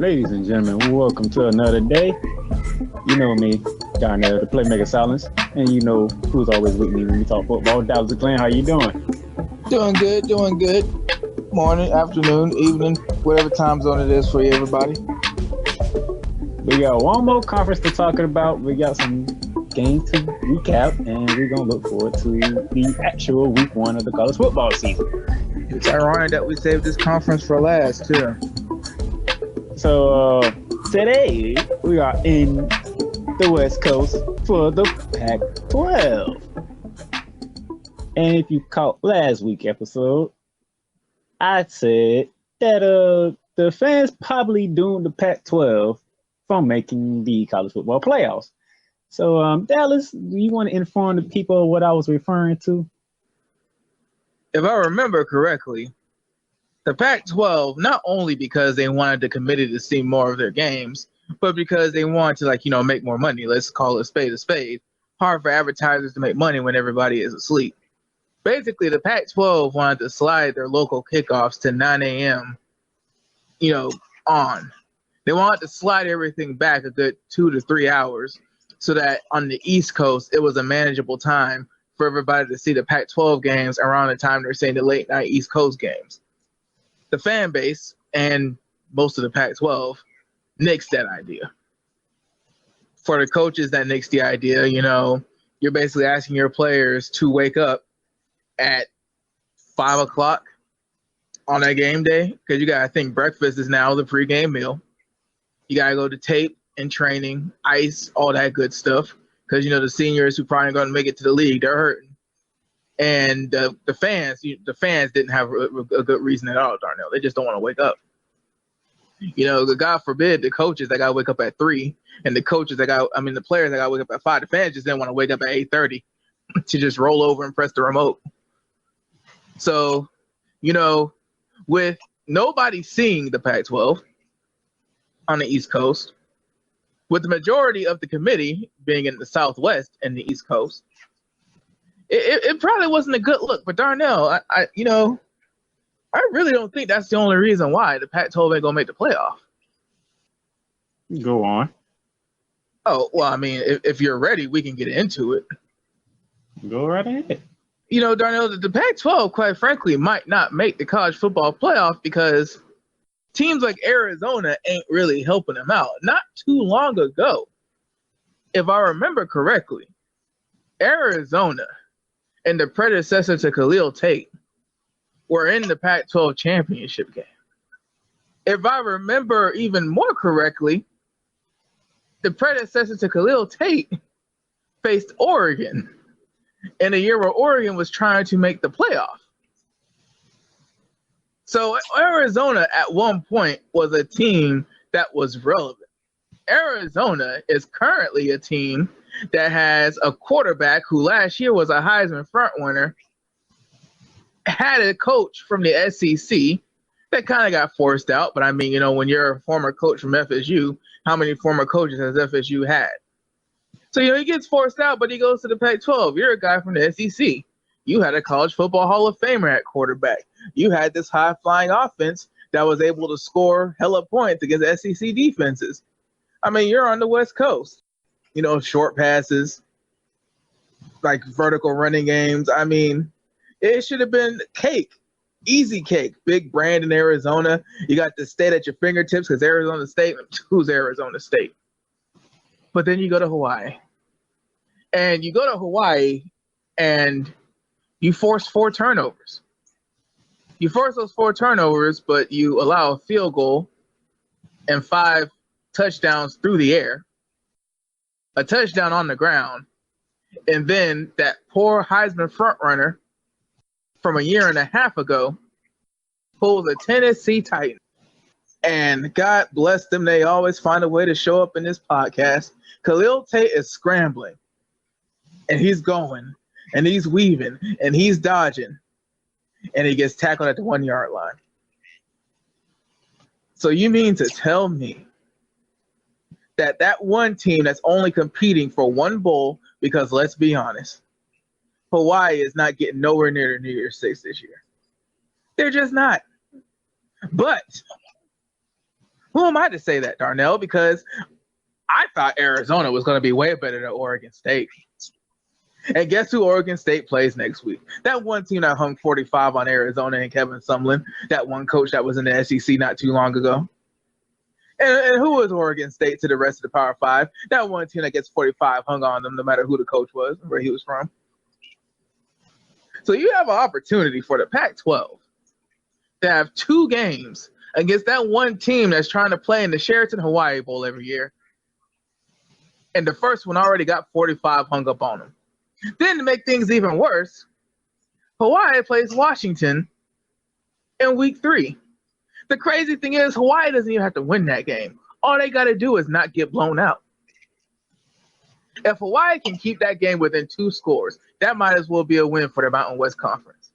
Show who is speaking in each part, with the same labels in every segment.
Speaker 1: Ladies and gentlemen, welcome to another day. You know me, down there, the Playmaker Silence, and you know who's always with me when we talk football. Dallas Clan, how you doing?
Speaker 2: Doing good, doing good. Morning, afternoon, evening, whatever time zone it is for you, everybody.
Speaker 1: We got one more conference to talk about. We got some games to recap, and we're gonna look forward to the actual week one of the college football season.
Speaker 2: It's ironic that we saved this conference for last, too.
Speaker 1: So today we are in the West Coast for the Pac-12. And if you caught last week's episode, I said that the fans probably doomed the Pac-12 from making the college football playoffs. So Dallas, do you want to inform the people of what I was referring to?
Speaker 2: If I remember correctly, the Pac-12, not only because they wanted the committee to see more of their games, but because they wanted to, make more money. Let's call it a spade a spade. Hard for advertisers to make money when everybody is asleep. Basically, the Pac-12 wanted to slide their local kickoffs to 9 a.m., on. They wanted to slide everything back a good 2 to 3 hours so that on the East Coast, it was a manageable time for everybody to see the Pac-12 games around the time they're seeing the late night East Coast games. The fan base and most of the Pac-12 nixed that idea. For the coaches that nixed the idea, you're basically asking your players to wake up at 5 o'clock on that game day because you got to think breakfast is now the pregame meal. You got to go to tape and training, ice, all that good stuff because, the seniors who probably going to make it to the league, they're hurting. And the fans didn't have a good reason at all, Darnell. They just don't want to wake up. God forbid the coaches that got to wake up at 3 and the players that got to wake up at 5. The fans just didn't want to wake up at 8:30 to just roll over and press the remote. So, with nobody seeing the Pac-12 on the East Coast, with the majority of the committee being in the Southwest and the East Coast, it probably wasn't a good look. But Darnell, I really don't think that's the only reason why the Pac-12 ain't gonna make the playoff.
Speaker 1: Go on.
Speaker 2: Oh well, if you're ready, we can get into it.
Speaker 1: Go right ahead.
Speaker 2: Darnell, the Pac-12, quite frankly, might not make the college football playoff because teams like Arizona ain't really helping them out. Not too long ago, if I remember correctly, Arizona and the predecessor to Khalil Tate were in the Pac-12 championship game. If I remember even more correctly, the predecessor to Khalil Tate faced Oregon in a year where Oregon was trying to make the playoff. So Arizona at one point was a team that was relevant. Arizona is currently a team that has a quarterback who last year was a Heisman front winner, had a coach from the SEC that kind of got forced out. But when you're a former coach from FSU, how many former coaches has FSU had? So, he gets forced out, but he goes to the Pac-12. You're a guy from the SEC. You had a college football Hall of Famer at quarterback. You had this high-flying offense that was able to score hella points against SEC defenses. You're on the West Coast. Short passes, like vertical running games. It should have been cake, easy cake. Big brand in Arizona. You got the state at your fingertips because Arizona State, who's Arizona State? But then you go to Hawaii. And you go to Hawaii and you force 4 turnovers. You force those 4 turnovers, but you allow a field goal and 5 touchdowns through the air, a touchdown on the ground, and then that poor Heisman frontrunner from a year and a half ago pulls a Tennessee Titan. And God bless them, they always find a way to show up in this podcast. Khalil Tate is scrambling, and he's going, and he's weaving, and he's dodging, and he gets tackled at the 1-yard line. So you mean to tell me that one team that's only competing for one bowl, because let's be honest, Hawaii is not getting nowhere near the New Year's Six this year. They're just not. But Who am I to say that, Darnell? Because I thought Arizona was going to be way better than Oregon State. And guess who Oregon State plays next week? That one team that hung 45 on Arizona and Kevin Sumlin, that one coach that was in the SEC not too long ago. And who was Oregon State to the rest of the Power Five? That one team that gets 45 hung on them no matter who the coach was, where he was from. So you have an opportunity for the Pac-12 to have 2 games against that one team that's trying to play in the Sheraton Hawaii Bowl every year. And the first one already got 45 hung up on them. Then to make things even worse, Hawaii plays Washington in week 3. The crazy thing is Hawaii doesn't even have to win that game. All they got to do is not get blown out. If Hawaii can keep that game within 2 scores, that might as well be a win for the Mountain West Conference.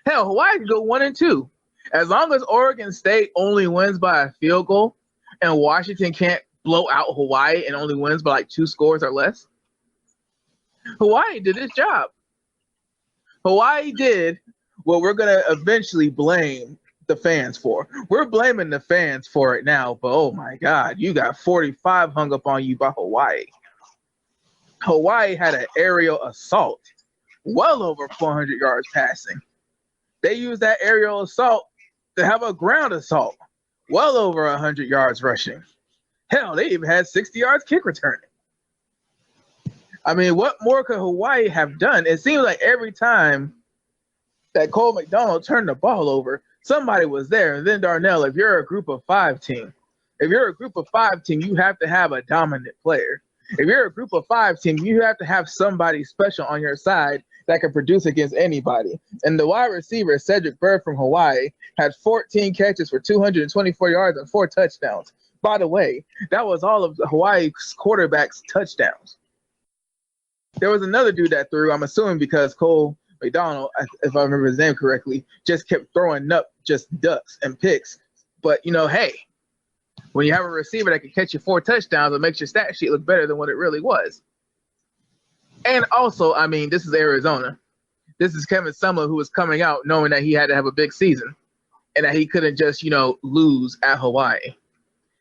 Speaker 2: Hell, Hawaii can go 1-2. As long as Oregon State only wins by a field goal and Washington can't blow out Hawaii and only wins by like 2 scores or less, Hawaii did its job. Hawaii did what we're going to eventually blame the fans for. We're blaming the fans for it now, but oh my God, you got 45 hung up on you by Hawaii. Hawaii had an aerial assault, well over 400 yards passing. They used that aerial assault to have a ground assault, well over 100 yards rushing. Hell, they even had 60 yards kick returning. I mean, what more could Hawaii have done? It seems like every time that Cole McDonald turned the ball over, somebody was there. And then Darnell, if you're a group of 5 team, you have to have a dominant player. If you're a group of 5 team, you have to have somebody special on your side that can produce against anybody. And the wide receiver, Cedric Bird from Hawaii, had 14 catches for 224 yards and 4 touchdowns. By the way, that was all of Hawaii's quarterback's touchdowns. There was another dude that threw, I'm assuming because Cole McDonald, if I remember his name correctly, just kept throwing up just ducks and picks. But, you know, hey, when you have a receiver that can catch you 4 touchdowns, it makes your stat sheet look better than what it really was. And also, I mean, this is Arizona. This is Kevin Sumlin, who was coming out knowing that he had to have a big season and that he couldn't just, you know, lose at Hawaii.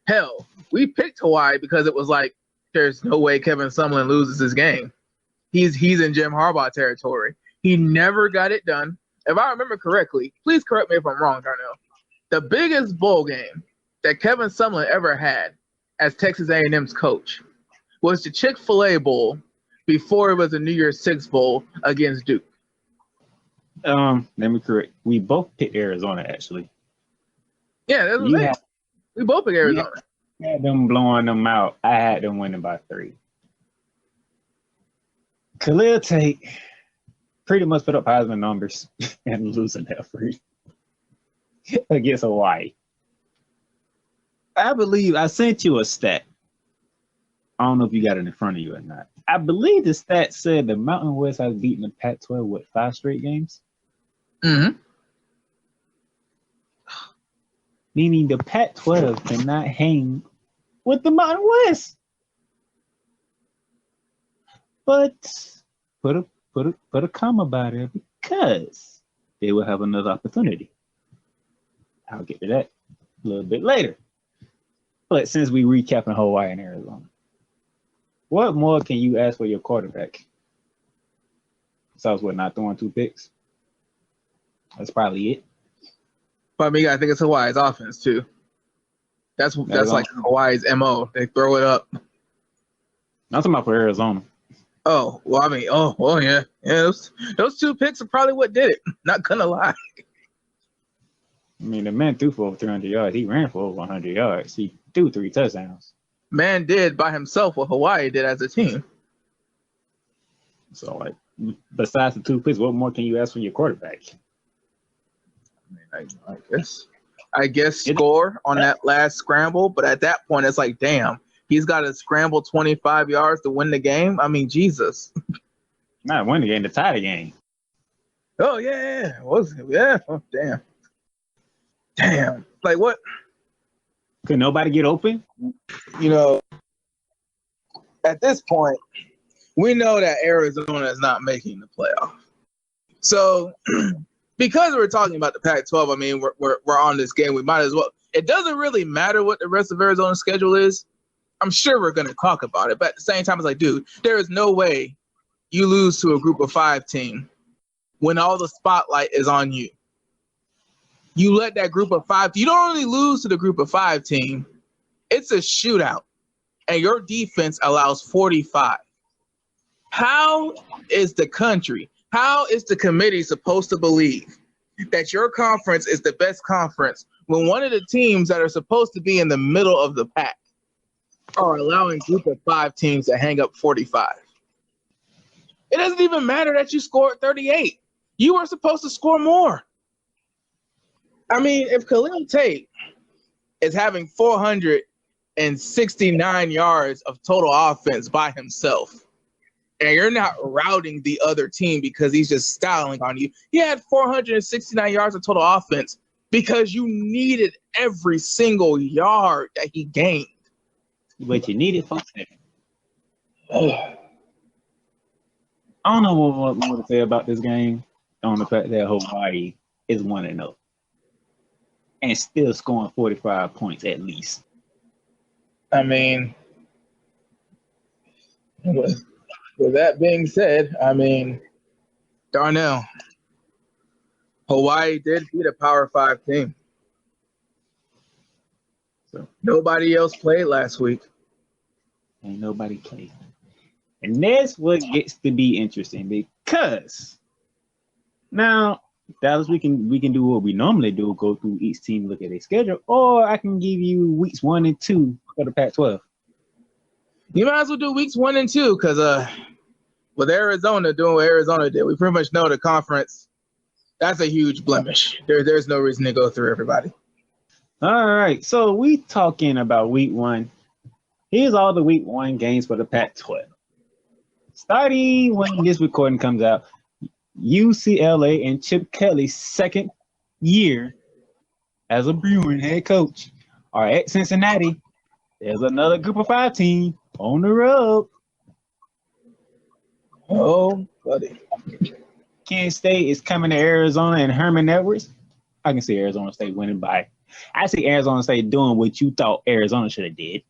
Speaker 2: Hell, we picked Hawaii because it was like, there's no way Kevin Sumlin loses this game. He's in Jim Harbaugh territory. He never got it done. If I remember correctly, please correct me if I'm wrong, Darnell. The biggest bowl game that Kevin Sumlin ever had as Texas A&M's coach was the Chick-fil-A Bowl before it was the New Year's Six Bowl against Duke.
Speaker 1: Let me correct. We both picked Arizona, actually.
Speaker 2: Yeah, that's what I'm saying. We both picked Arizona.
Speaker 1: I had them blowing them out. I had them winning by 3. Khalil Tate pretty much put up Heisman numbers and losing that 3 against Hawaii. I believe I sent you a stat. I don't know if you got it in front of you or not. I believe the stat said the Mountain West has beaten the Pac-12 with 5 straight games.
Speaker 2: Mm-hmm.
Speaker 1: Meaning the Pac-12 cannot hang with the Mountain West. But put a comma by there because they will have another opportunity. I'll get to that a little bit later. But since we recapping Hawaii and Arizona, what more can you ask for your quarterback? Besides what, not throwing 2 picks? That's probably it.
Speaker 2: But I mean, I think it's Hawaii's offense too. That's like Hawaii's MO. They throw it up.
Speaker 1: I'm talking about for Arizona.
Speaker 2: Oh, well, I mean, yeah. Those 2 picks are probably what did it. Not gonna lie.
Speaker 1: I mean, the man threw for over 300 yards. He ran for over 100 yards. He threw 3 touchdowns.
Speaker 2: Man did by himself what Hawaii did as a team.
Speaker 1: So, like, besides the 2 picks, what more can you ask from your quarterback?
Speaker 2: I mean, I guess score on that last scramble, but at that point, it's like, damn, he's got to scramble 25 yards to win the game. I mean, Jesus.
Speaker 1: Not win the game, to tie the game.
Speaker 2: Oh yeah. Oh, damn. Like what?
Speaker 1: Could nobody get open?
Speaker 2: You know, at this point, we know that Arizona is not making the playoff. So, because we're talking about the Pac-12, I mean, we're on this game. We might as well. it doesn't really matter what the rest of Arizona's schedule is. I'm sure we're going to talk about it, but at the same time, it's like, dude, there is no way you lose to a group of 5 team when all the spotlight is on you. You let that group of 5, you don't only lose to the group of 5 team, it's a shootout, and your defense allows 45. How is the country, how is the committee supposed to believe that your conference is the best conference when one of the teams that are supposed to be in the middle of the pack are allowing a group of 5 teams to hang up 45? It doesn't even matter that you scored 38. You were supposed to score more. I mean, if Khalil Tate is having 469 yards of total offense by himself, and you're not routing the other team because he's just styling on you, he had 469 yards of total offense because you needed every single yard that he gained.
Speaker 1: But you needed 4 seconds. I don't know what more to say about this game on the fact that Hawaii is 1-0 and still scoring 45 points at least.
Speaker 2: I mean, with that being said, I mean, Darnell, Hawaii did beat a Power 5 team. So nobody else played last week.
Speaker 1: Ain't nobody played. And that's what gets to be interesting because now, Dallas, we can do what we normally do, go through each team, look at their schedule, or I can give you weeks 1 and 2 for the Pac-12.
Speaker 2: You might as well do weeks 1 and 2 because with Arizona doing what Arizona did, we pretty much know the conference. That's a huge blemish. There's no reason to go through everybody.
Speaker 1: All right, so we talking about week 1. Here's all the week 1 games for the Pac-12. Starting when this recording comes out, UCLA and Chip Kelly's second year as a Bruin head coach are at Cincinnati. There's another group of 5 team on the road.
Speaker 2: Oh, buddy.
Speaker 1: Kansas State is coming to Arizona and Herman Edwards. I can see Arizona State winning by. I see Arizona State doing what you thought Arizona should have did.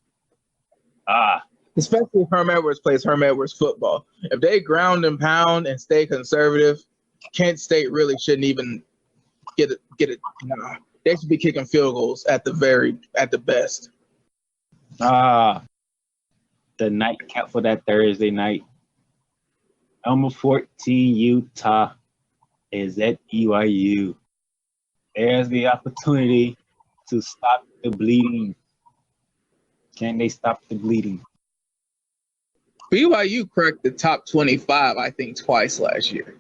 Speaker 2: Especially if Herm Edwards plays Herm Edwards football. If they ground and pound and stay conservative, Kent State really shouldn't even get it. Nah, they should be kicking field goals at the best.
Speaker 1: The nightcap for that Thursday night. Number 14, Utah is at BYU. There's the opportunity to stop the bleeding. Can they stop the bleeding?
Speaker 2: BYU cracked the top 25, I think, twice last year.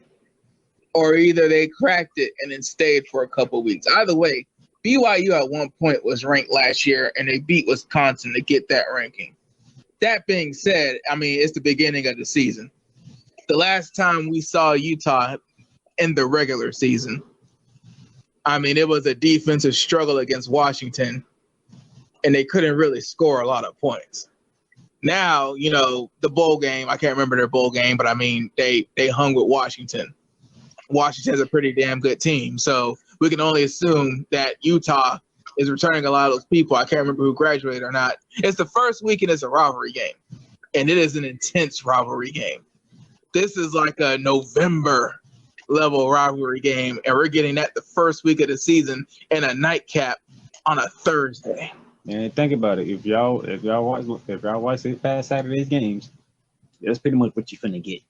Speaker 2: Or either they cracked it and then stayed for a couple weeks. Either way, BYU at one point was ranked last year, and they beat Wisconsin to get that ranking. That being said, I mean, it's the beginning of the season. The last time we saw Utah in the regular season, I mean, it was a defensive struggle against Washington, and they couldn't really score a lot of points. Now, you know, the bowl game, I can't remember their bowl game, but I mean, they hung with Washington. Washington's a pretty damn good team, so we can only assume that Utah is returning a lot of those people. I can't remember who graduated or not. It's the first week and it's a rivalry game, and it is an intense rivalry game. This is like a November level rivalry game, and we're getting that the first week of the season in a nightcap on a Thursday.
Speaker 1: Man, think about it. If y'all watch it past Saturday's games, that's pretty much what you're finna get.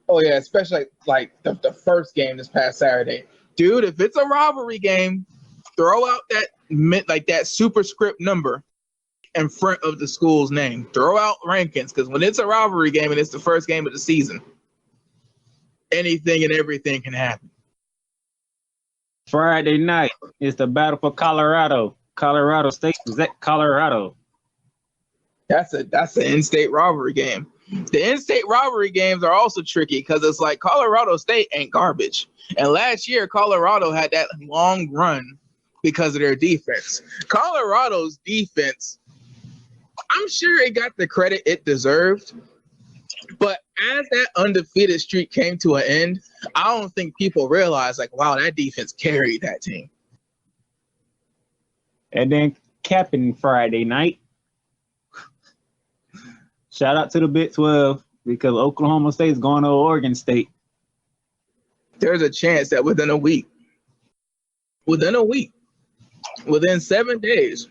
Speaker 2: Oh yeah, especially like the first game this past Saturday, dude. If it's a rivalry game, throw out that superscript number in front of the school's name. Throw out rankings, because when it's a rivalry game and it's the first game of the season, anything and everything can happen.
Speaker 1: Friday night is the battle for Colorado. Colorado State is at Colorado.
Speaker 2: That's an in-state rivalry game. The in-state rivalry games are also tricky because it's like Colorado State ain't garbage. And last year, Colorado had that long run because of their defense. Colorado's defense, I'm sure it got the credit it deserved. But as that undefeated streak came to an end, I don't think people realized, like, wow, that defense carried that team.
Speaker 1: And then capping Friday night, shout out to the Big 12 because Oklahoma State is going to Oregon State.
Speaker 2: There's a chance that within 7 days,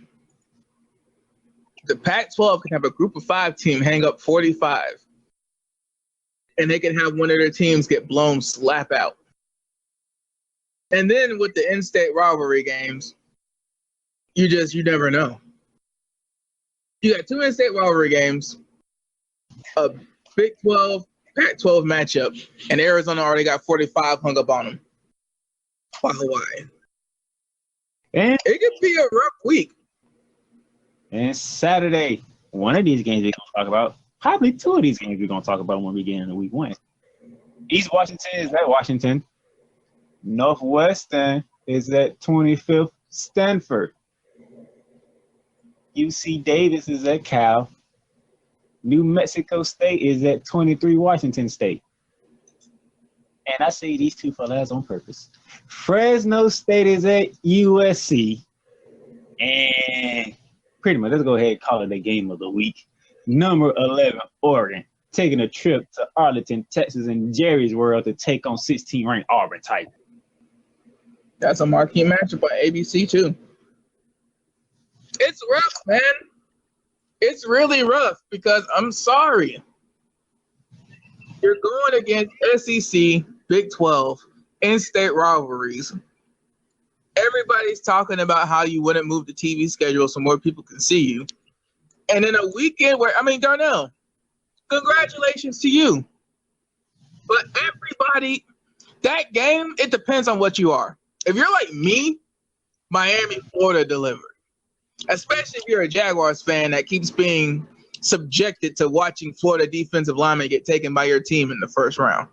Speaker 2: the Pac-12 can have a group of 5 team hang up 45, and they can have one of their teams get blown slap out. And then with the in-state rivalry games, you never know. You got 2 in-state rivalry games, a Big 12, Pac-12 matchup, and Arizona already got 45 hung up on them by Hawaii. And it could be a rough week.
Speaker 1: And Saturday, one of these games we're going to talk about, probably 2 of these games we're going to talk about when we get into week 1. East Washington is at Washington. Northwestern is at 25th Stanford. UC Davis is at Cal. New Mexico State is at 23 Washington State. And I say these 2 for last on purpose. Fresno State is at USC. And pretty much, let's go ahead and call it the game of the week. Number 11, Oregon, taking a trip to Arlington, Texas, in Jerry's World to take on 16-ranked Auburn Tigers.
Speaker 2: That's a marquee matchup on ABC, too. It's rough, man. It's really rough because I'm sorry. You're going against SEC, Big 12, in-state rivalries. Everybody's talking about how you wouldn't move the TV schedule so more people can see you. And in a weekend where, Darnell, congratulations to you. But everybody, that game, it depends on what you are. If you're like me, Miami, Florida delivered. Especially if you're a Jaguars fan that keeps being subjected to watching Florida defensive linemen get taken by your team in the first round.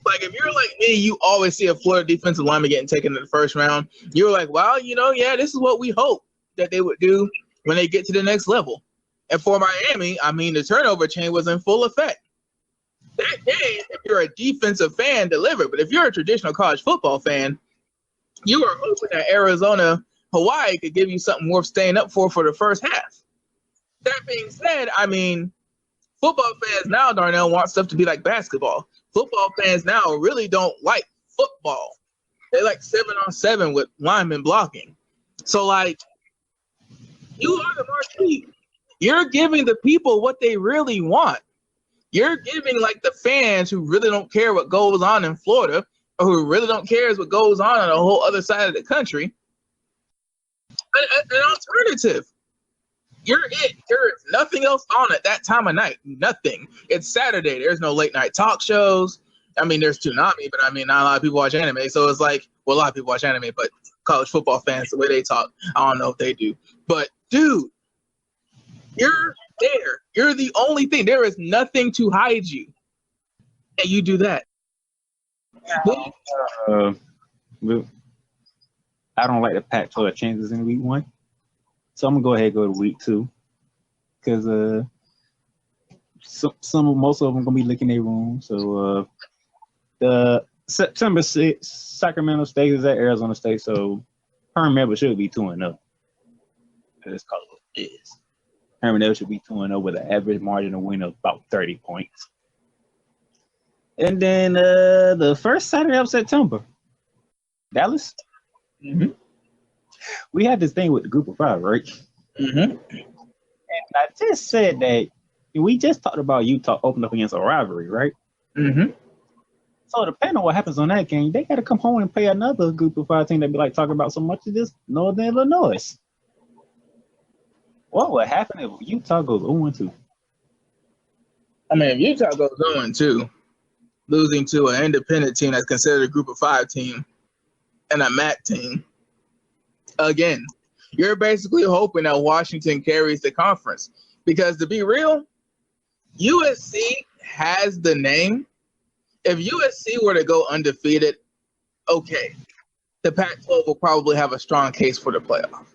Speaker 2: Like, if you're like me, you always see a Florida defensive lineman getting taken in the first round. You're like, well, this is what we hope that they would do when they get to the next level. And for Miami, the turnover chain was in full effect. That game, if you're a defensive fan, delivered. But if you're a traditional college football fan, you are hoping that Arizona, Hawaii could give you something worth staying up for the first half. That being said, football fans now, Darnell, want stuff to be like basketball. Football fans now really don't like football. They like 7-on-7 with linemen blocking. So, you are the marquee. You're giving the people what they really want. You're giving, the fans who really don't care what goes on in Florida or who really don't care what goes on the whole other side of the country, an alternative. You're it. There is nothing else on at that time of night. Nothing. It's Saturday. There's no late night talk shows. There's Toonami, but not a lot of people watch anime. So it's a lot of people watch anime, but college football fans, the way they talk, I don't know if they do. But, dude, you're there. You're the only thing. There is nothing to hide you. And you do that.
Speaker 1: I don't like the Pac-12 chances in week 1. So I'm going to go ahead and go to week 2. Because most of them going to be licking their room. So the September 6th, Sacramento State is at Arizona State. So Herm Edwards should be 2-0. Let's call it what it is. Herm Edwards should be 2-0 with an average margin of win of about 30 points. And then the first Saturday of September, Dallas.
Speaker 2: Mm-hmm.
Speaker 1: We had this thing with the group of 5, right?
Speaker 2: Mm-hmm.
Speaker 1: And I just said that we just talked about Utah opening up against a rivalry, right?
Speaker 2: Mm-hmm.
Speaker 1: So depending on what happens on that game, they got to come home and play another group of 5 team that be talking about so much of this Northern Illinois. What would happen if Utah goes 0-2?
Speaker 2: If Utah goes 0-2, losing to an independent team that's considered a group of 5 team and a MAC team, again, you're basically hoping that Washington carries the conference. Because to be real, USC has the name. If USC were to go undefeated, okay, the Pac-12 will probably have a strong case for the playoff.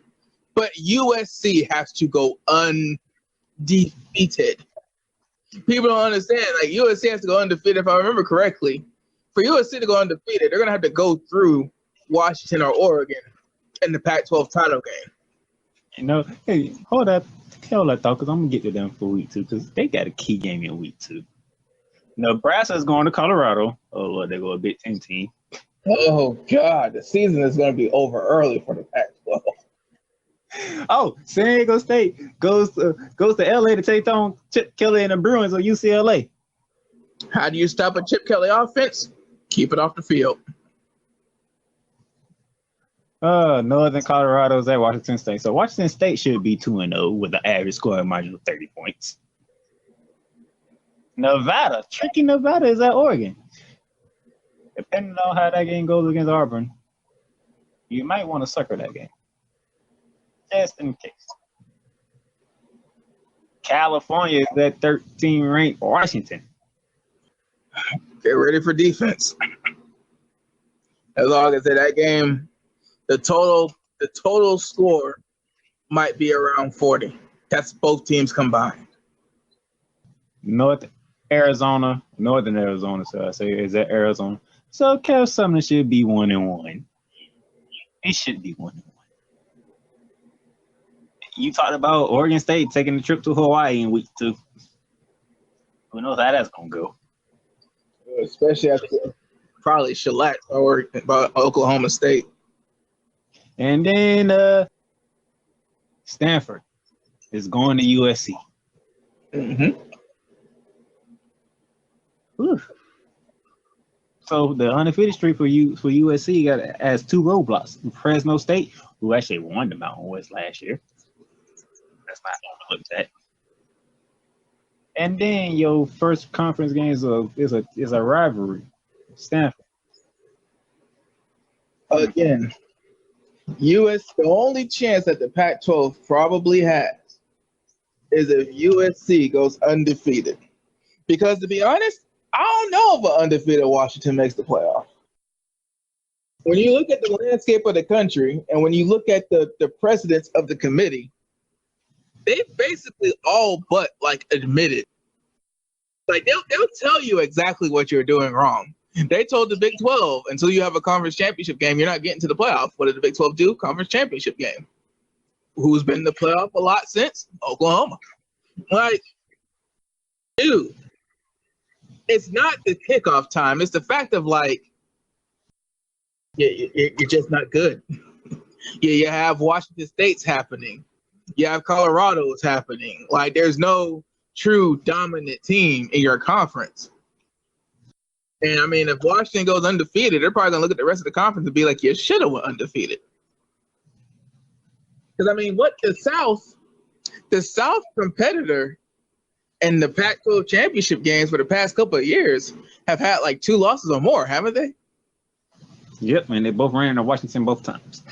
Speaker 2: But USC has to go undefeated. People don't understand. USC has to go undefeated. If I remember correctly, for USC to go undefeated, they're going to have to go through Washington or Oregon in the Pac-12 title game.
Speaker 1: You know, hey, hold that thought, because I'm gonna get to them for week 2, because they got a key game in week 2. Nebraska's going to Colorado. Oh Lord, they go a Big Ten team.
Speaker 2: Oh God, the season is going to be over early for the Pac-12.
Speaker 1: Oh, San Diego State goes to LA to take on Chip Kelly and the Bruins of UCLA.
Speaker 2: How do you stop a Chip Kelly offense? Keep it off the field.
Speaker 1: Northern Colorado is at Washington State. So Washington State should be 2-0 with an average scoring margin of 30 points. Tricky Nevada is at Oregon. Depending on how that game goes against Auburn, you might want to sucker that game. Just in case. California is at 13 ranked Washington.
Speaker 2: Get ready for defense. As long as that game, the total score might be around 40. That's both teams combined.
Speaker 1: Northern Arizona, so I say is that Arizona. So Cal Sumner should be 1-1. It should be 1-1. You talked about Oregon State taking the trip to Hawaii in week 2. Who knows how that's gonna go?
Speaker 2: Especially after probably shellacked by Oklahoma State.
Speaker 1: And then Stanford is going to USC.
Speaker 2: Mm-hmm.
Speaker 1: So the undefeated streak for USC has 2 roadblocks. Fresno State, who actually won the Mountain West last year. Let's not overlook that. And then your first conference game is a rivalry. Stanford.
Speaker 2: Again, the only chance that the Pac-12 probably has is if USC goes undefeated. Because to be honest, I don't know if an undefeated Washington makes the playoff. When you look at the landscape of the country and when you look at the presidents of the committee, they basically all but admitted. They'll tell you exactly what you're doing wrong. They told the Big 12, until you have a conference championship game, you're not getting to the playoff. What did the Big 12 do? Conference championship game. Who's been in the playoff a lot since? Oklahoma. Dude, it's not the kickoff time. It's the fact of you're just not good. You have Washington State's happening. You have Colorado's happening. There's no true dominant team in your conference. And I mean, if Washington goes undefeated, they're probably gonna look at the rest of the conference and be like, "You should have went undefeated." Because I mean, what the South competitor in the Pac-12 championship games for the past couple of years have had 2 losses or more, haven't they?
Speaker 1: Yep, and they both ran into Washington both times.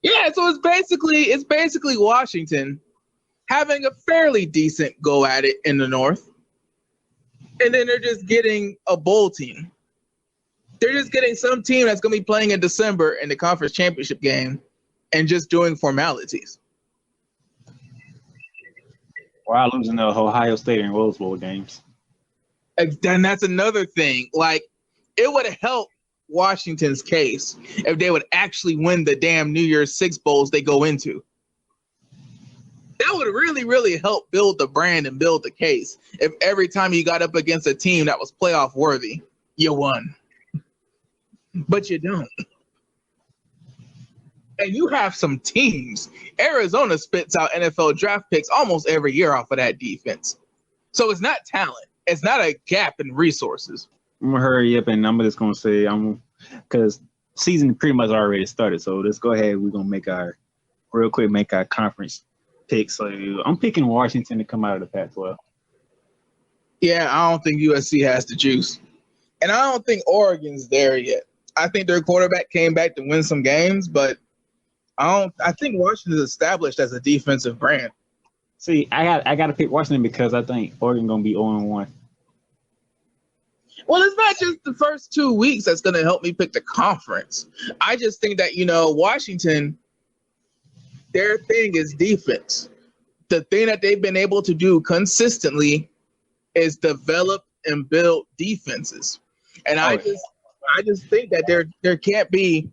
Speaker 2: Yeah, so it's basically Washington having a fairly decent go at it in the North. And then they're just getting a bowl team. They're just getting some team that's going to be playing in December in the conference championship game and just doing formalities.
Speaker 1: While losing the Ohio State and Rose Bowl games.
Speaker 2: And that's another thing. It would have helped Washington's case if they would actually win the damn New Year's 6 bowls they go into. That would really, really help build the brand and build the case. If every time you got up against a team that was playoff worthy, you won. But you don't. And you have some teams. Arizona spits out NFL draft picks almost every year off of that defense. So it's not talent. It's not a gap in resources.
Speaker 1: I'm going to hurry up, and I'm just going to say, because season pretty much already started. So let's go ahead. We're going to make our conference pick. So I'm picking Washington to come out of the Pac-12.
Speaker 2: Yeah, I don't think USC has the juice. And I don't think Oregon's there yet. I think their quarterback came back to win some games, but I think Washington is established as a defensive brand.
Speaker 1: See, I got to pick Washington because I think Oregon going to be 0-1.
Speaker 2: Well, it's not just the first 2 weeks that's going to help me pick the conference. I just think that, Washington, their thing is defense. The thing that they've been able to do consistently is develop and build defenses. And I just think that there can't be,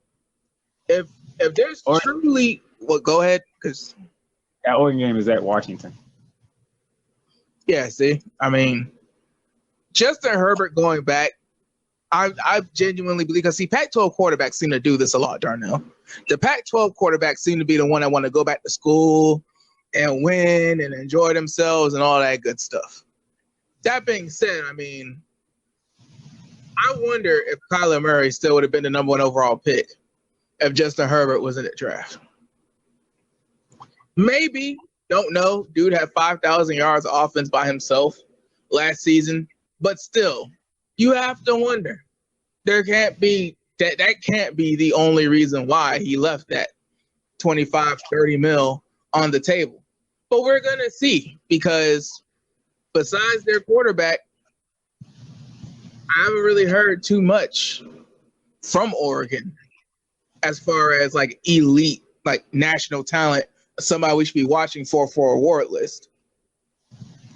Speaker 2: if If there's truly, well, go ahead, because
Speaker 1: that Oregon game is at Washington.
Speaker 2: Yeah, see, I mean, Justin Herbert going back, I genuinely believe, because see, Pac-12 quarterbacks seem to do this a lot, Darnell. The Pac-12 quarterbacks seem to be the one that want to go back to school and win and enjoy themselves and all that good stuff. That being said, I mean, I wonder if Kyler Murray still would have been the number 1 overall pick if Justin Herbert was in the draft. Maybe, don't know. Dude had 5,000 yards of offense by himself last season, but still, you have to wonder. There can't be that can't be the only reason why he left that 25, 30 mil on the table. But we're gonna see, because besides their quarterback, I haven't really heard too much from Oregon as far as like elite, like national talent, somebody we should be watching for award list.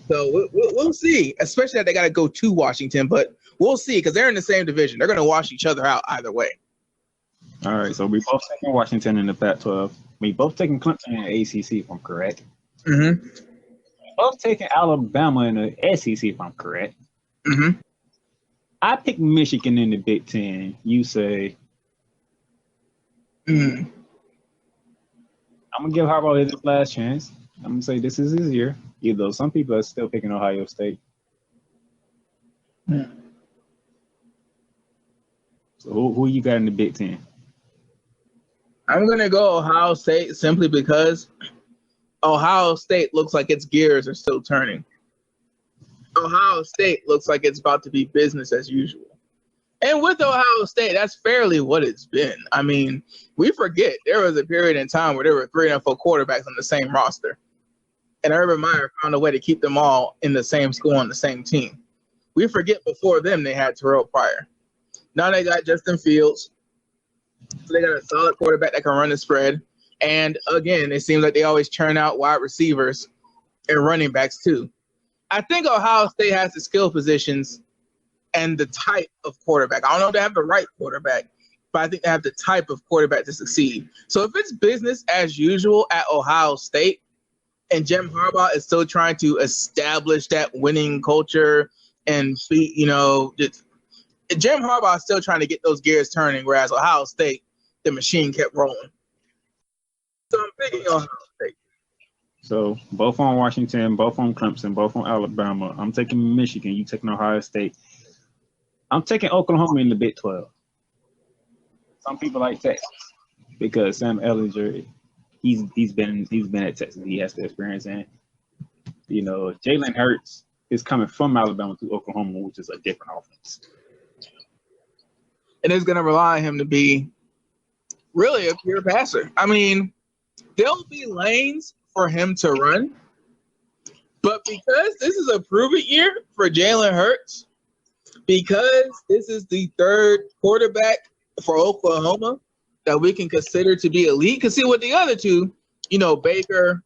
Speaker 2: So we'll see, especially that they got to go to Washington, but we'll see, because they're in the same division. They're going to wash each other out either way.
Speaker 1: All right, so we both taking Washington in the Pac-12. We both taking Clemson in the ACC, if I'm correct.
Speaker 2: Mm-hmm.
Speaker 1: Both taking Alabama in the SEC, if I'm correct.
Speaker 2: Mm-hmm.
Speaker 1: I picked Michigan in the Big Ten. You say,
Speaker 2: mm-hmm.
Speaker 1: I'm going to give Harbaugh his last chance. I'm going to say this is his year, even though some people are still picking Ohio State.
Speaker 2: Mm-hmm.
Speaker 1: So who you got in the Big Ten?
Speaker 2: I'm going to go Ohio State simply because Ohio State looks like its gears are still turning. Ohio State looks like it's about to be business as usual. And with Ohio State, that's fairly what it's been. I mean, we forget there was a period in time where there were 3 and 4 quarterbacks on the same roster. And Urban Meyer found a way to keep them all in the same school on the same team. We forget before them they had Terrell Pryor. Now they got Justin Fields. So they got a solid quarterback that can run the spread. And again, it seems like they always churn out wide receivers and running backs too. I think Ohio State has the skill positions and the type of quarterback. I don't know if they have the right quarterback, but I think they have the type of quarterback to succeed. So if it's business as usual at Ohio State and Jim Harbaugh is still trying to establish that winning culture and be, Jim Harbaugh is still trying to get those gears turning, whereas Ohio State, the machine kept rolling. So I'm picking Ohio State.
Speaker 1: So both on Washington, both on Clemson, both on Alabama. I'm taking Michigan. You taking Ohio State. I'm taking Oklahoma in the Big 12. Some people like Texas because Sam Ehlinger, he's been at Texas. He has the experience, and Jalen Hurts is coming from Alabama to Oklahoma, which is a different offense.
Speaker 2: And it's going to rely on him to be really a pure passer. I mean, there'll be lanes for him to run, but because this is a prove-it year for Jalen Hurts, because this is the 3rd quarterback for Oklahoma that we can consider to be elite, because see, with the other two, Baker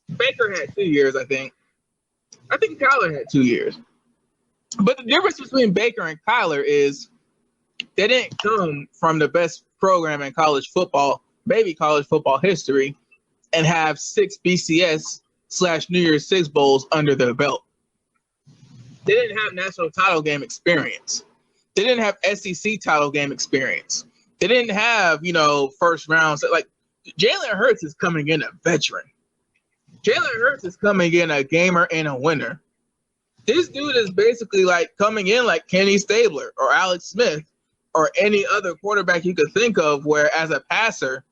Speaker 2: had 2 years, I think. I think Kyler had 2 years. But the difference between Baker and Kyler is they didn't come from the best program in college football, maybe college football history, and have 6 BCS/New Year's 6 bowls under their belt. They didn't have national title game experience. They didn't have SEC title game experience. They didn't have, first rounds. Like, Jalen Hurts is coming in a veteran. Jalen Hurts is coming in a gamer and a winner. This dude is basically like coming in like Kenny Stabler or Alex Smith or any other quarterback you could think of, where as a passer,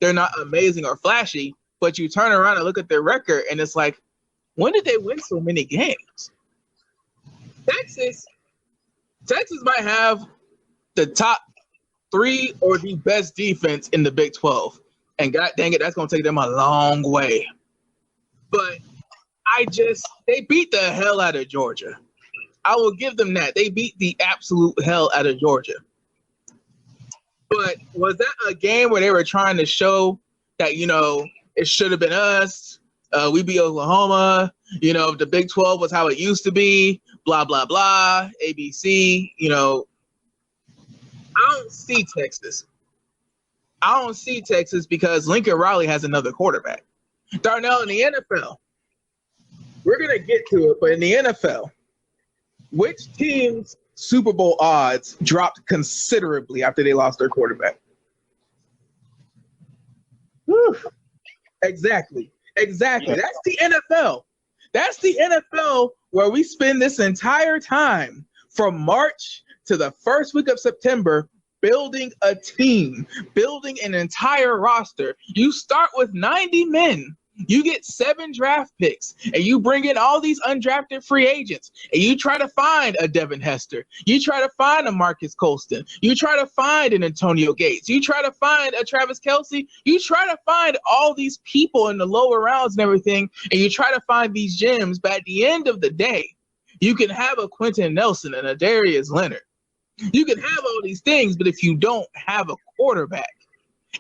Speaker 2: they're not amazing or flashy, but you turn around and look at their record and it's like, when did they win so many games? Texas might have the top 3 or the best defense in the Big 12. And God dang it, that's going to take them a long way. But they beat the hell out of Georgia. I will give them that. They beat the absolute hell out of Georgia. But was that a game where they were trying to show that, it should have been us? We beat Oklahoma. The Big 12 was how it used to be. Blah, blah, blah. ABC. I don't see Texas I don't see Texas because Lincoln Riley has another quarterback. Darnell, in the NFL, we're going to get to it, but in the NFL, which team's Super Bowl odds dropped considerably after they lost their quarterback? Whew. Exactly. Yeah. That's the NFL. That's the NFL where we spend this entire time from March to the first week of September building a team, building an entire roster. You start with 90 men. You get 7 draft picks, and you bring in all these undrafted free agents, and you try to find a Devin Hester. You try to find a Marcus Colston. You try to find an Antonio Gates. You try to find a Travis Kelce. You try to find all these people in the lower rounds and everything, and you try to find these gems. But at the end of the day, you can have a Quentin Nelson and a Darius Leonard. You can have all these things, but if you don't have a quarterback,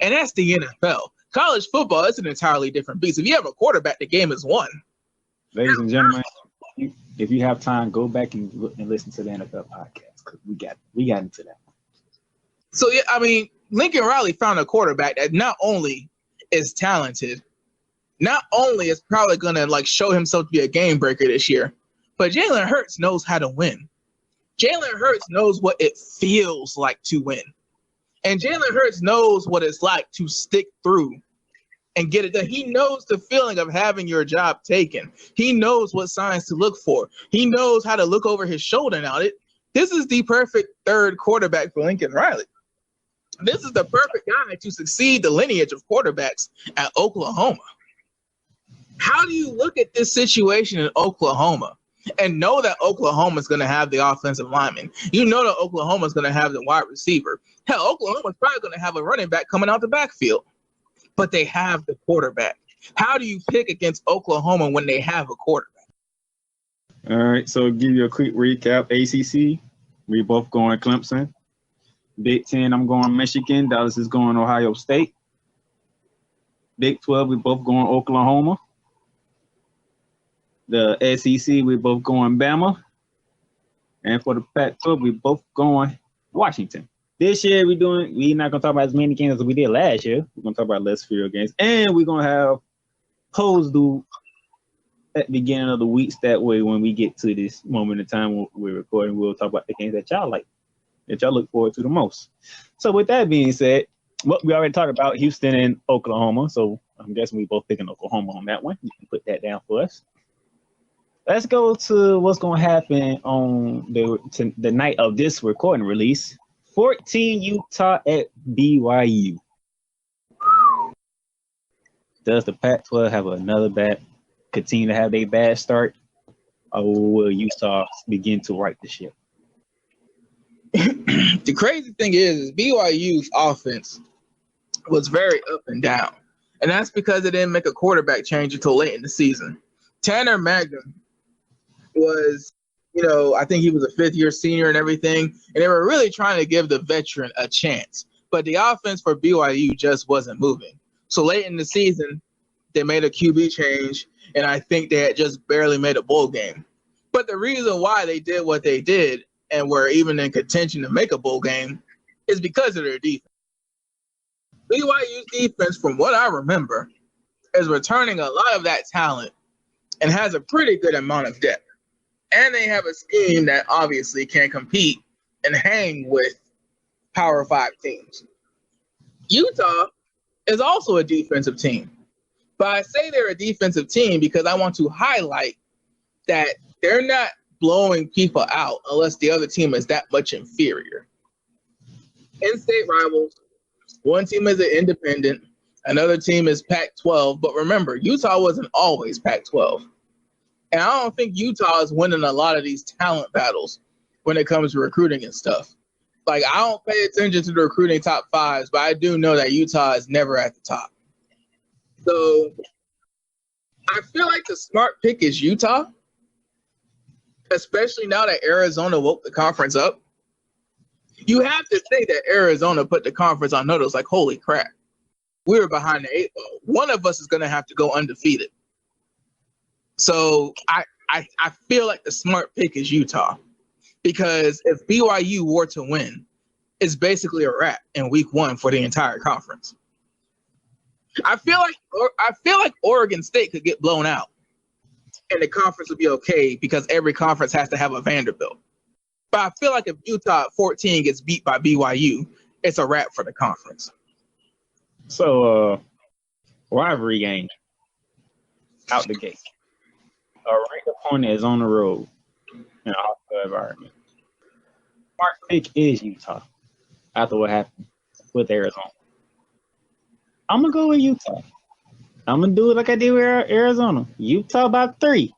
Speaker 2: and that's the NFL. College football is an entirely different beast. If you have a quarterback, the game is won.
Speaker 1: Ladies and gentlemen, if you have time, go back and listen to the NFL podcast because we got into that.
Speaker 2: So yeah, I mean, Lincoln Riley found a quarterback that not only is talented, not only is probably gonna like show himself to be a game breaker this year, but Jalen Hurts knows how to win. Jalen Hurts knows what it feels like to win. And Jalen Hurts knows what it's like to stick through and get it done. He knows the feeling of having your job taken. He knows what signs to look for. He knows how to look over his shoulder now. This is the perfect third quarterback for Lincoln Riley. This is the perfect guy to succeed the lineage of quarterbacks at Oklahoma. How do you look at this situation in Oklahoma and know that Oklahoma is going to have the offensive lineman? You know that Oklahoma is going to have the wide receiver. Hell, Oklahoma is probably going to have a running back coming out the backfield, but they have the quarterback. How do you pick against Oklahoma when they have a quarterback?
Speaker 1: All right, so give you a quick recap. ACC, we both going Clemson. Big 10, I'm going Michigan. Dallas is going Ohio State. Big 12, we both going Oklahoma. The SEC, we both going Bama. And for the Pac-12, we both going Washington. This year, we're not going to talk about as many games as we did last year. We're going to talk about less field games. And we're going to have polls due at the beginning of the weeks. That way, when we get to this moment in time we're recording, we'll talk about the games that y'all like, that y'all look forward to the most. So with that being said, what we already talked about, Houston and Oklahoma. So I'm guessing we both picking Oklahoma on that one. You can put that down for us. Let's go to what's going to happen on the night of this recording release. 14 Utah at BYU. Does the Pac-12 have another continue to have a bad start, or will Utah begin to right the ship?
Speaker 2: The crazy thing is BYU's offense was very up and down, and that's because they didn't make a quarterback change until late in the season. Tanner Mangum was, I think he was a fifth-year senior and everything, and they were really trying to give the veteran a chance. But the offense for BYU just wasn't moving. So late in the season, they made a QB change, and I think they had just barely made a bowl game. But the reason why they did what they did and were even in contention to make a bowl game is because of their defense. BYU's defense, from what I remember, is returning a lot of that talent and has a pretty good amount of depth. And they have a scheme that obviously can compete and hang with Power 5 teams. Utah is also a defensive team. But I say they're a defensive team because I want to highlight that they're not blowing people out unless the other team is that much inferior. In-state rivals, one team is an independent, another team is Pac-12. But remember, Utah wasn't always Pac-12. And I don't think Utah is winning a lot of these talent battles when it comes to recruiting and stuff. Like, I don't pay attention to the recruiting top fives, but I do know that Utah is never at the top. So I feel like the smart pick is Utah, especially now that Arizona woke the conference up. You have to think that Arizona put the conference on notice like, holy crap, we were behind the 8 ball. One of us is going to have to go undefeated. So I feel like the smart pick is Utah, because if BYU were to win, is basically a wrap in week 1 for the entire conference. I feel like Oregon State could get blown out, and the conference would be okay because every conference has to have a Vanderbilt. But I feel like if Utah at 14 gets beat by BYU, it's a wrap for the conference.
Speaker 1: So, rivalry game out the gate. A ranked opponent is on the road in a hostile environment. My pick is Utah after what happened with Arizona. I'm going to go with Utah. I'm going to do it like I did with Arizona. Utah by 3.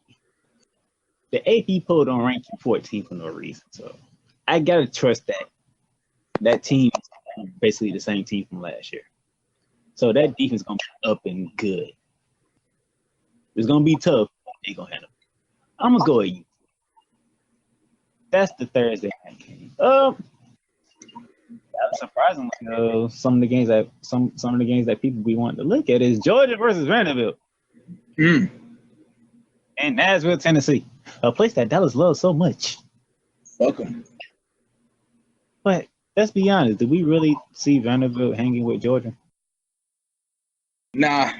Speaker 1: The AP poll don't rank you 14 for no reason. So I got to trust that team is basically the same team from last year. So that defense is going to be up and good. It's going to be tough. They're going to handle it. I'm going to go with Utah. That's the Thursday night game. Surprisingly, some of the games that people be wanting to look at is Georgia versus Vanderbilt. And Nashville, Tennessee, a place that Dallas loves so much.
Speaker 2: Welcome.
Speaker 1: But let's be honest, do we really see Vanderbilt hanging with Georgia?
Speaker 2: Nah,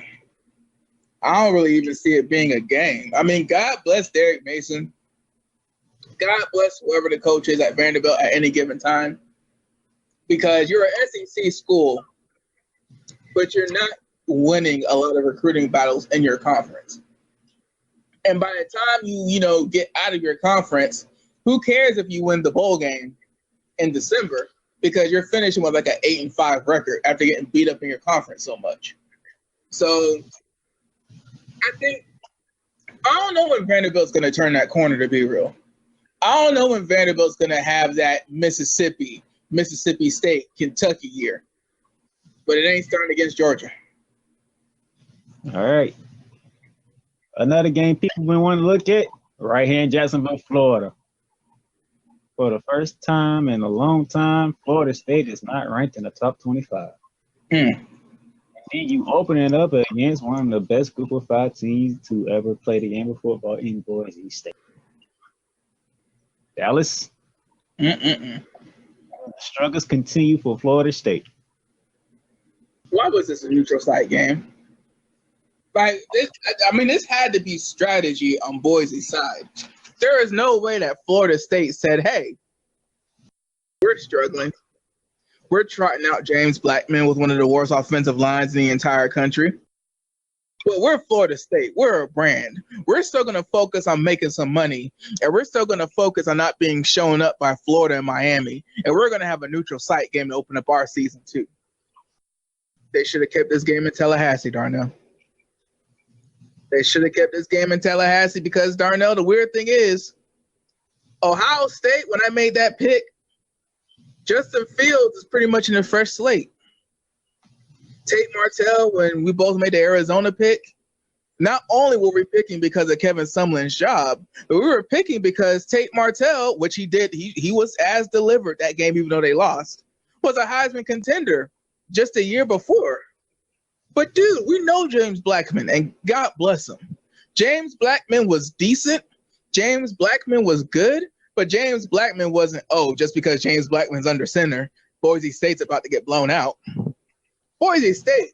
Speaker 2: I don't really even see it being a game. I mean, God bless Derek Mason. God bless whoever the coach is at Vanderbilt at any given time. Because you're an SEC school, but you're not winning a lot of recruiting battles in your conference. And by the time you get out of your conference, who cares if you win the bowl game in December? Because you're finishing with like an 8-5 record after getting beat up in your conference so much. So I don't know when Vanderbilt's going to turn that corner, to be real. I don't know when Vanderbilt's going to have that Mississippi State, Kentucky year. But it ain't starting against Georgia.
Speaker 1: All right. Another game people been wanting to look at right here in Jacksonville, Florida. For the first time in a long time, Florida State is not ranked in the top 25. And you open it up against one of the best group of 5 teams to ever play the game of football in Boise State. Dallas. The struggles continue for Florida State.
Speaker 2: Why was this a neutral site game? This had to be strategy on Boise's side. There is no way that Florida State said, hey, we're struggling. We're trotting out James Blackman with one of the worst offensive lines in the entire country. But we're Florida State. We're a brand. We're still going to focus on making some money, and we're still going to focus on not being shown up by Florida and Miami, and we're going to have a neutral site game to open up our season too. They should have kept this game in Tallahassee, Darnell. They should have kept this game in Tallahassee because, Darnell, the weird thing is, Ohio State, when I made that pick, Justin Fields is pretty much in a fresh slate. Tate Martell, when we both made the Arizona pick, not only were we picking because of Kevin Sumlin's job, but we were picking because Tate Martell, which he did, he was as delivered that game, even though they lost, was a Heisman contender just a year before. But, dude, we know James Blackman, and God bless him. James Blackman was decent. James Blackman was good, but James Blackman wasn't, just because James Blackman's under center, Boise State's about to get blown out. Boise State,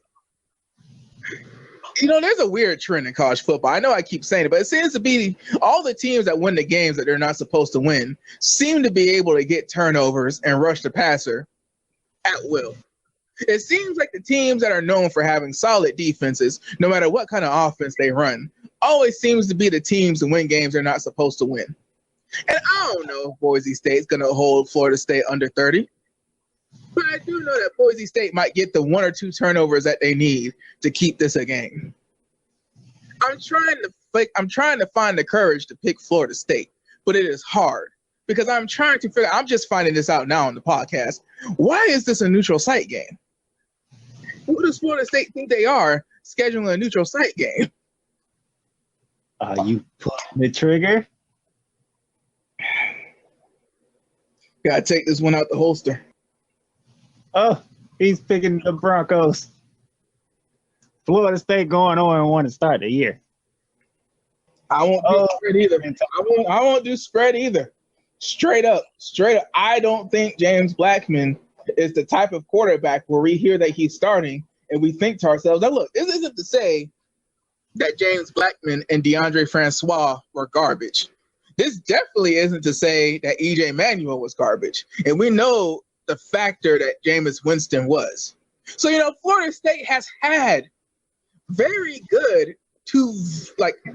Speaker 2: there's a weird trend in college football. I know I keep saying it, but it seems to be all the teams that win the games that they're not supposed to win seem to be able to get turnovers and rush the passer at will. It seems like the teams that are known for having solid defenses, no matter what kind of offense they run, always seems to be the teams that win games they're not supposed to win. And I don't know if Boise State's going to hold Florida State under 30. But I do know that Boise State might get the 1 or 2 turnovers that they need to keep this a game. I'm trying to find the courage to pick Florida State, but it is hard because I'm just finding this out now on the podcast. Why is this a neutral site game? Who does Florida State think they are scheduling a neutral site game?
Speaker 1: You pulling the trigger?
Speaker 2: Gotta take this one out the holster.
Speaker 1: Oh, he's picking the Broncos. Florida State going 0-1 to start the year.
Speaker 2: I won't do spread either. I won't do spread either. Straight up. I don't think James Blackman is the type of quarterback where we hear that he's starting and we think to ourselves, now look, this isn't to say that James Blackman and DeAndre Francois were garbage. This definitely isn't to say that EJ Manuel was garbage. And we know the factor that Jameis Winston was. So, Florida State has had very good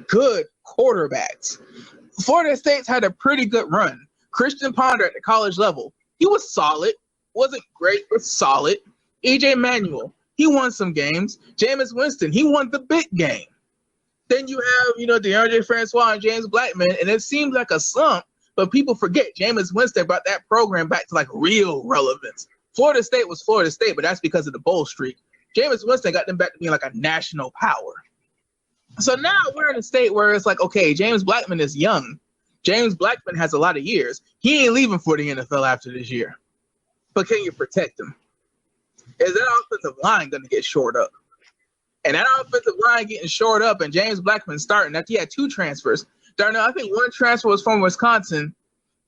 Speaker 2: good quarterbacks. Florida State's had a pretty good run. Christian Ponder at the college level, he was solid. Wasn't great, but solid. EJ Manuel, he won some games. Jameis Winston, he won the big game. Then you have, DeAndre Francois and James Blackman, and it seemed like a slump, but people forget Jameis Winston brought that program back to real relevance. Florida State was Florida State, but that's because of the bowl streak. Jameis Winston got them back to being like a national power. So now we're in a state where it's like, okay, James Blackman is young. James Blackman has a lot of years. He ain't leaving for the NFL after this year. But can you protect him? Is that offensive line going to get shored up? And that offensive line getting shored up and James Blackman starting after he had 2 transfers. Darnell, I think one transfer was from Wisconsin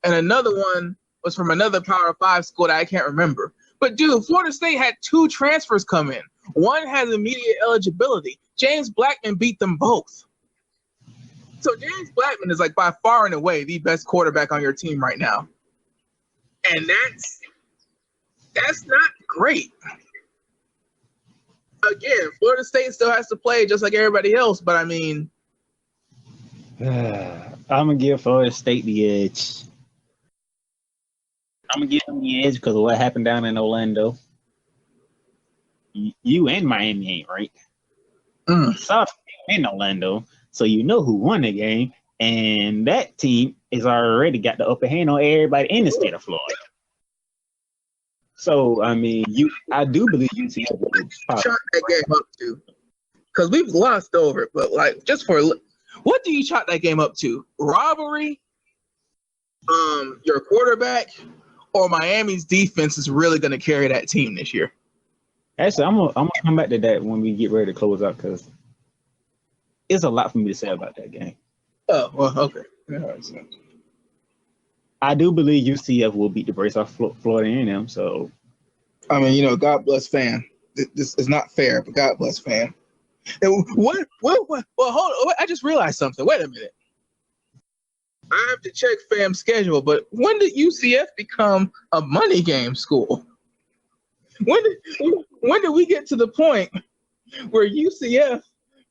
Speaker 2: and another one was from another Power 5 school that I can't remember. But, dude, Florida State had 2 transfers come in. One has immediate eligibility. James Blackman beat them both. So James Blackman is by far and away the best quarterback on your team right now. And that's not great. Again, Florida State still has to play just like everybody else, but I mean...
Speaker 1: I'm going to give Florida State the edge. I'm going to give them the edge because of what happened down in Orlando. You and Miami ain't right. South in Orlando, so you know who won the game, and that team is already got the upper hand on everybody in the state of Florida. So, I mean, I do believe UCF will
Speaker 2: chalk that game up to, because we've glossed over it, but just for what do you chalk that game up to? Robbery, your quarterback, or Miami's defense is really going to carry that team this year?
Speaker 1: Actually, I'm gonna come back to that when we get ready to close out because it's a lot for me to say about that game.
Speaker 2: Oh, well, okay.
Speaker 1: I do believe UCF will beat the brakes off Florida A&M. So,
Speaker 2: I mean, God bless fan. This is not fair, but God bless fan. And what? Well, hold on. I just realized something. Wait a minute. I have to check FAM's schedule, but when did UCF become a money game school? When did we get to the point where UCF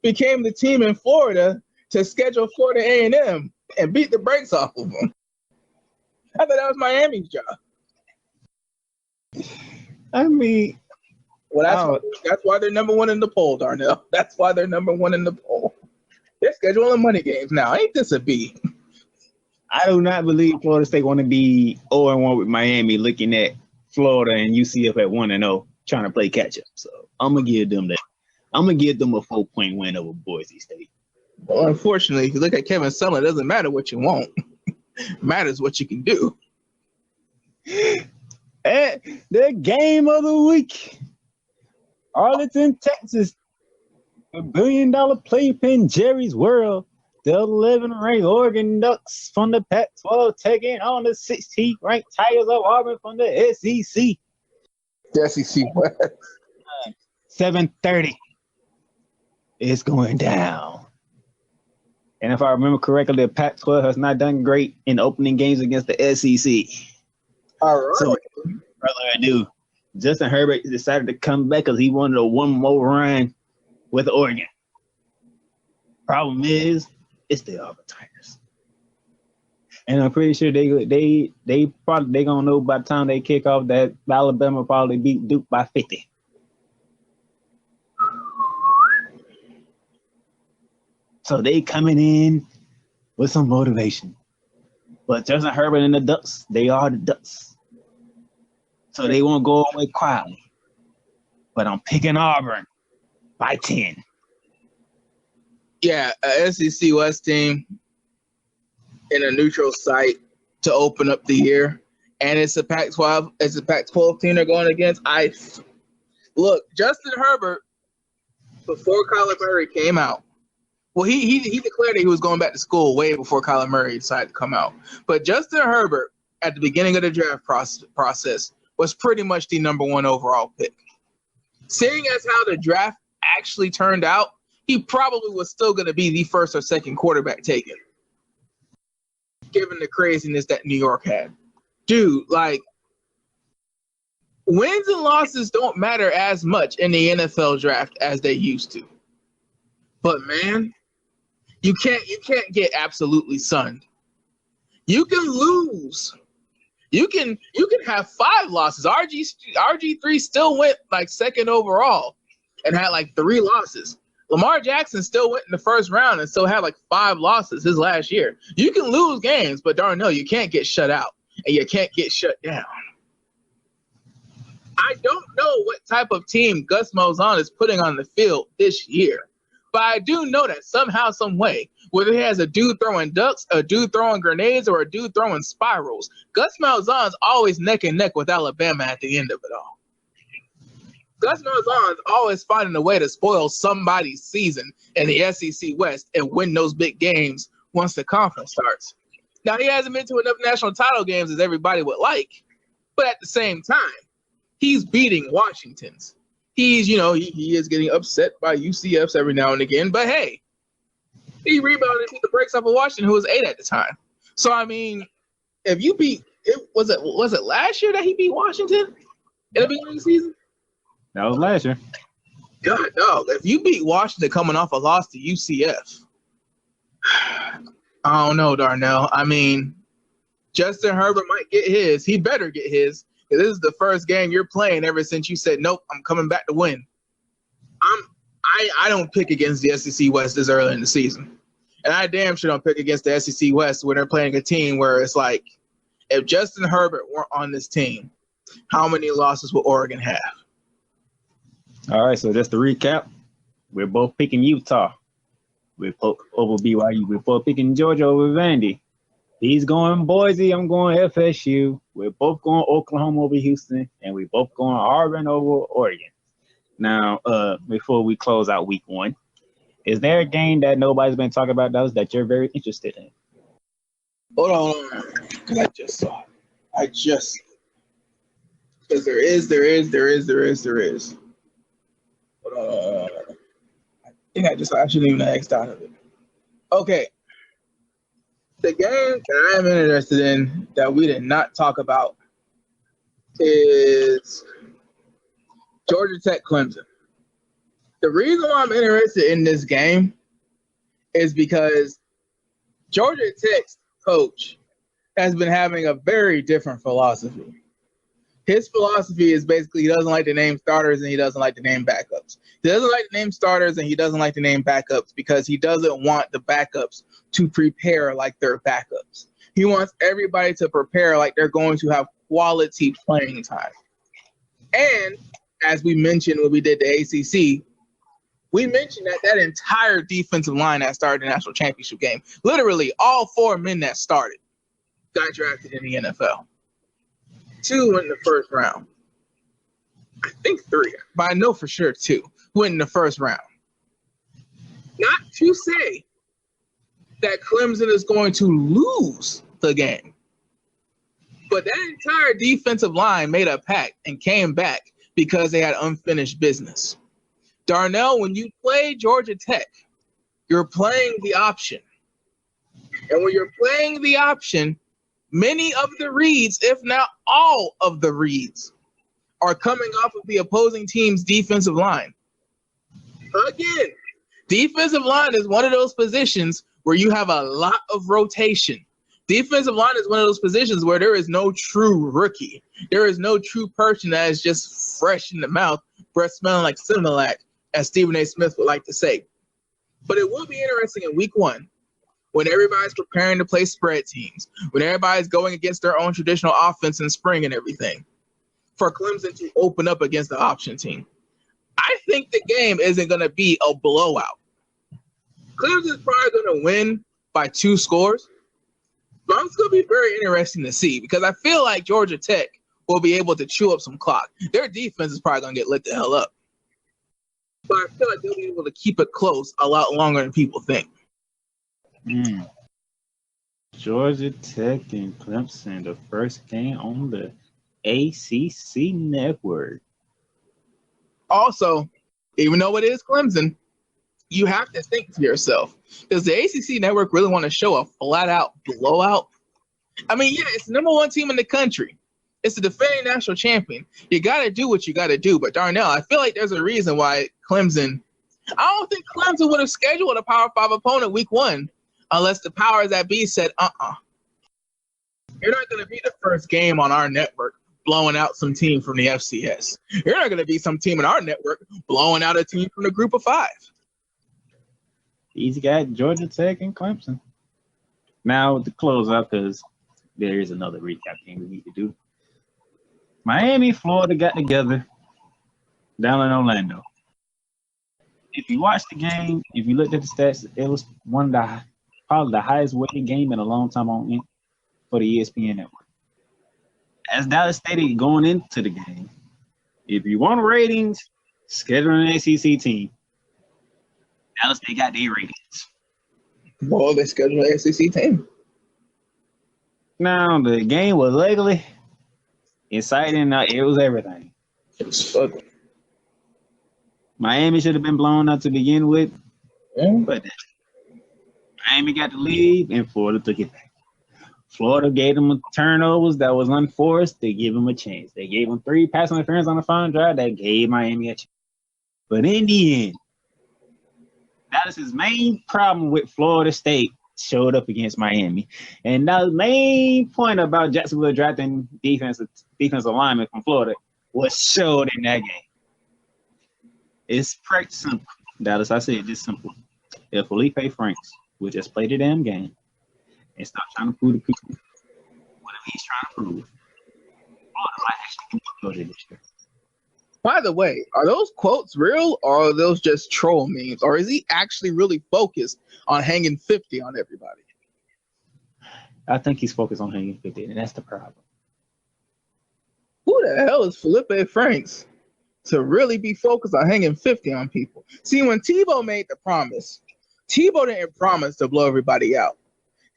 Speaker 2: became the team in Florida to schedule Florida A&M and beat the brakes off of them? I thought that was Miami's job.
Speaker 1: I mean,
Speaker 2: well, that's why they're number 1 in the poll, Darnell. That's why they're number 1 in the poll. They're scheduling money games now. Ain't this a B?
Speaker 1: I do not believe Florida State want to be 0-1 with Miami, looking at Florida and UCF at 1-0, trying to play catch up. So I'm gonna give them that. I'm gonna give them a 4-point win over Boise State.
Speaker 2: Well, unfortunately, if you look at Kevin Sumlin, it doesn't matter what you want. It matters what you can do.
Speaker 1: The game of the week. Arlington, Texas. The $1 billion playpen Jerry's World. The 11th ranked Oregon Ducks from the Pac-12 taking on the 16th ranked Tigers of Auburn from the SEC.
Speaker 2: The SEC West.
Speaker 1: 7:30. It's going down. And if I remember correctly, the Pac-12 has not done great in opening games against the SEC.
Speaker 2: All right.
Speaker 1: So, further ado, Justin Herbert decided to come back because he wanted a one more run with Oregon. Problem is, it's the Auburn Tigers, and I'm pretty sure they gonna know by the time they kick off that Alabama probably beat Duke by 50. So they coming in with some motivation. But Justin Herbert and the Ducks, they are the Ducks. So they won't go away quietly. But I'm picking Auburn by 10.
Speaker 2: Yeah, a SEC West team in a neutral site to open up the year. And it's a Pac-12 team they're going against. Look, Justin Herbert, before Kyler Murray came out, well, he declared that he was going back to school way before Kyler Murray decided to come out. But Justin Herbert, at the beginning of the draft process, was pretty much the number 1 overall pick. Seeing as how the draft actually turned out, he probably was still going to be the first or second quarterback taken, given the craziness that New York had. Dude, like, wins and losses don't matter as much in the NFL draft as they used to. But man, you can't get absolutely sunned. You can lose. You can have 5 losses. RG3 still went like second overall and had like 3 losses. Lamar Jackson still went in the first round and still had like 5 losses his last year. You can lose games, but darn no, you can't get shut out and you can't get shut down. I don't know what type of team Gus Malzahn is putting on the field this year, but I do know that somehow, some way, whether he has a dude throwing ducks, a dude throwing grenades, or a dude throwing spirals, Gus Malzahn's always neck and neck with Alabama at the end of it all. Gus Malzahn's always finding a way to spoil somebody's season in the SEC West and win those big games once the conference starts. Now, he hasn't been to enough national title games as everybody would like, but at the same time, he's beating Washington's. He's, he is getting upset by UCFs every now and again, but hey, he rebounded and beat the brakes off of Washington, who was 8 at the time. So, I mean, if you beat, was it last year that he beat Washington in the beginning of the season?
Speaker 1: That was last year.
Speaker 2: God, dog, if you beat Washington coming off a loss to UCF, I don't know, Darnell. I mean, Justin Herbert might get his. He better get his. This is the first game you're playing ever since you said, nope, I'm coming back to win. I don't pick against the SEC West this early in the season. And I damn sure don't pick against the SEC West when they're playing a team where it's like, if Justin Herbert weren't on this team, how many losses would Oregon have?
Speaker 1: All right, so just to recap, we're both picking Utah. We're over BYU. We're both picking Georgia over Vandy. He's going Boise. I'm going FSU. We're both going Oklahoma over Houston, and we're both going Auburn over Oregon. Now, before we close out week 1, is there a game that nobody's been talking about that you're very interested in?
Speaker 2: Hold on, because I just saw it. Because there is. Hold on. I think I shouldn't even have X'd out of it. Okay. The game that I am interested in that we did not talk about is Georgia Tech Clemson. The reason why I'm interested in this game is because Georgia Tech's coach has been having a very different philosophy. His philosophy is basically he doesn't like to name starters and he doesn't like to name backups. He doesn't like to name starters and he doesn't like to name backups because he doesn't want the backups to prepare like they're backups. He wants everybody to prepare like they're going to have quality playing time. And as we mentioned when we did the ACC, we mentioned that entire defensive line that started the national championship game, literally all 4 men that started got drafted in the NFL. 2 went in the first round. I think 3, but I know for sure 2 went in the first round. Not to say that Clemson is going to lose the game, but that entire defensive line made a pact and came back because they had unfinished business. Darnell, when you play Georgia Tech, you're playing the option. And when you're playing the option, many of the reads, if not all of the reads, are coming off of the opposing team's defensive line. Again, defensive line is one of those positions where you have a lot of rotation. Defensive line is one of those positions where there is no true rookie. There is no true person that is just fresh in the mouth, breath smelling like Similac, as Stephen A. Smith would like to say. But it will be interesting in week 1 when everybody's preparing to play spread teams, when everybody's going against their own traditional offense in spring and everything, for Clemson to open up against the option team. I think the game isn't going to be a blowout. Clemson's probably going to win by 2 scores, but it's going to be very interesting to see because I feel like Georgia Tech will be able to chew up some clock. Their defense is probably going to get lit the hell up, but I feel like they'll be able to keep it close a lot longer than people think.
Speaker 1: Georgia Tech and Clemson, the first game on the ACC Network.
Speaker 2: Also, even though it is Clemson, you have to think to yourself, does the ACC Network really want to show a flat-out blowout? I mean, yeah, it's the number one team in the country. It's the defending national champion. You got to do what you got to do. But Darnell, I feel like there's a reason why Clemson – I don't think Clemson would have scheduled a Power 5 opponent week 1 unless the powers that be said, you're not going to be the first game on our network blowing out some team from the FCS. You're not going to be some team in our network blowing out a team from the group of 5.
Speaker 1: He's got Georgia Tech and Clemson. Now to close out, because there is another recap game we need to do. Miami, Florida got together down in Orlando. If you watched the game, if you looked at the stats, it was probably the highest weighted game in a long time on it for the ESPN network. As Dallas stated going into the game, if you want ratings, schedule an ACC team. Dallas, they got their ratings.
Speaker 2: Well, they scheduled an SEC team.
Speaker 1: Now, the game was ugly, exciting. It was everything.
Speaker 2: It was ugly.
Speaker 1: Miami should have been blown out to begin with,
Speaker 2: Yeah.
Speaker 1: but Miami got the lead, and Florida took it back. Florida gave them turnovers that was unforced. They gave them a chance. They gave them 3 pass interference on the final drive that gave Miami a chance. But in the end, Dallas's main problem with Florida State showed up against Miami. And the main point about Jacksonville drafting defensive lineman from Florida was showed in that game. It's pretty simple. Dallas, I said just simple. If Felipe Franks would just play the damn game and stop trying to prove to people whatever he's trying to prove, Florida might actually beat Georgia this year.
Speaker 2: By the way, are those quotes real or are those just troll memes? Or is he actually really focused on hanging 50 on everybody?
Speaker 1: I think he's focused on hanging 50, and that's the problem.
Speaker 2: Who the hell is Felipe Franks to really be focused on hanging 50 on people? See, when Tebow made the promise, Tebow didn't promise to blow everybody out.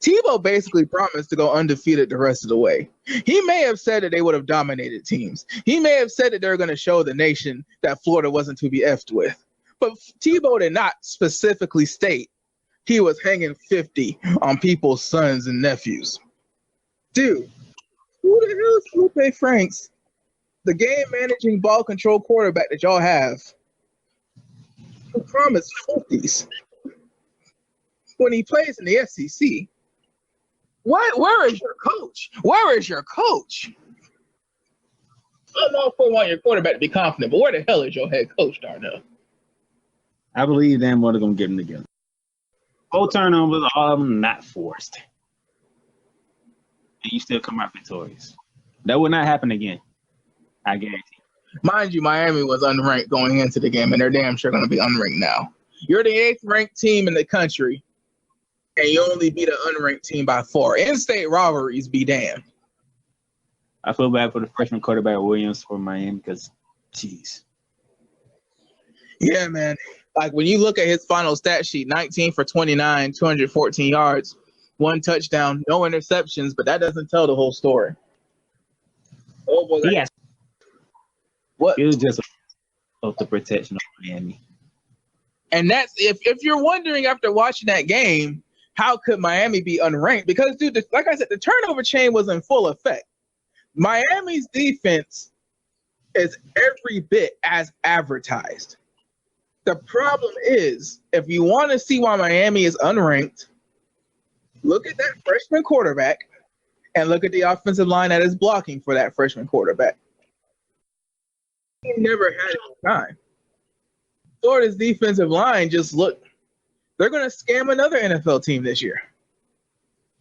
Speaker 2: Tebow basically promised to go undefeated the rest of the way. He may have said that they would have dominated teams. He may have said that they're going to show the nation that Florida wasn't to be effed with. But Tebow did not specifically state he was hanging 50 on people's sons and nephews. Dude, who the hell is Felipe Franks, the game-managing ball control quarterback that y'all have, who promised 50s when he plays in the SEC? Where is your coach? Where is your coach? I'm all for wanting your quarterback to be confident, but where the hell is your head coach, Darnell?
Speaker 1: I believe damn well they're going to get them together. 4 turnovers, all of them not forced. And you still come out victorious. That will not happen again. I guarantee.
Speaker 2: Mind you, Miami was unranked going into the game, and they're damn sure going to be unranked now. You're the 8th ranked team in the country, and you only beat an unranked team by 4. In-state rivalries be damned.
Speaker 1: I feel bad for the freshman quarterback Williams for Miami because, jeez.
Speaker 2: Yeah, man. Like, when you look at his final stat sheet, 19 for 29, 214 yards, 1 touchdown, no interceptions, but that doesn't tell the whole story. Oh, boy.
Speaker 1: Yes.
Speaker 2: What?
Speaker 1: It was just of the protection of Miami.
Speaker 2: And that's if you're wondering after watching that game, how could Miami be unranked? Because, dude, like I said, the turnover chain was in full effect. Miami's defense is every bit as advertised. The problem is, if you want to see why Miami is unranked, look at that freshman quarterback and look at the offensive line that is blocking for that freshman quarterback. He never had it time. Florida's defensive line just looked, they're going to scam another NFL team this year.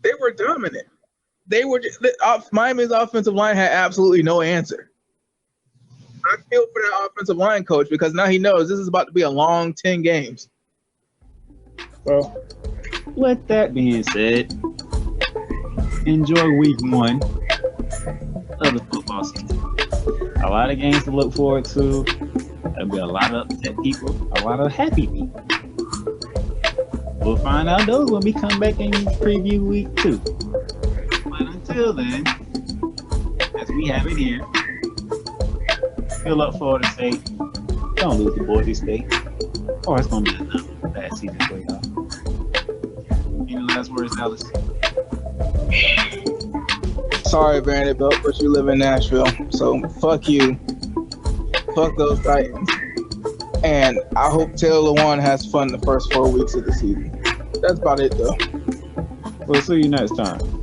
Speaker 2: They were dominant. Miami's offensive line had absolutely no answer. I feel for that offensive line coach because now he knows this is about to be a long 10 games.
Speaker 1: Well, with that being said, enjoy week 1 of the football season. A lot of games to look forward to. There'll be a lot of upset people, a lot of happy people. We'll find out those when we come back and preview week 2. But until then, as we have it here, fill up Florida State. Don't lose to Boise State. Or it's going to be another bad season for y'all. Any last words, Alice?
Speaker 2: Sorry, Vanderbilt, but you live in Nashville, so fuck you. Fuck those Titans. And I hope Taylor Lewan has fun the first 4 weeks of the season. That's about it, though.
Speaker 1: We'll see you next time.